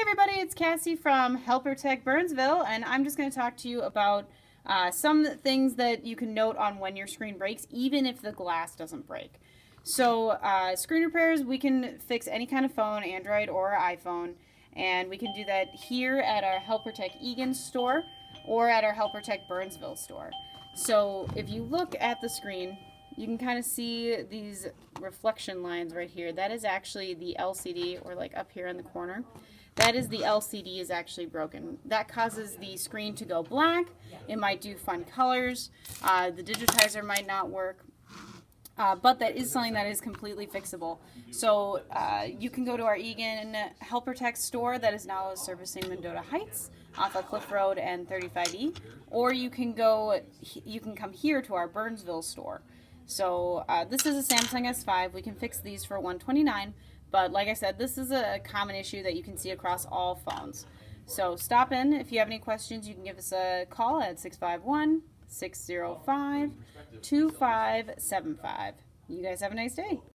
everybody, it's Cassie from Helper Tech Burnsville, and I'm just going to talk to you about some things that you can note on when your screen breaks, even if the glass doesn't break. So screen repairs, we can fix any kind of phone, Android or iPhone, and we can do that here at our Helper Tech Egan store or at our Helper Tech Burnsville store. So if you look at the screen, you can kind of see these reflection lines right here. That is actually the LCD, or like up here in the corner. That is the LCD is actually broken. That causes the screen to go black. It might do fun colors. The digitizer might not work. But that is something that is completely fixable. So you can go to our Egan Helper Tech store that is now servicing Mendota Heights off of Cliff Road and 35E, or you can come here to our Burnsville store. So this is a Samsung S5. We can fix these for $129, but like I said, this is a common issue that you can see across all phones. So stop in. If you have any questions, you can give us a call at 651-605-2575. You guys have a nice day.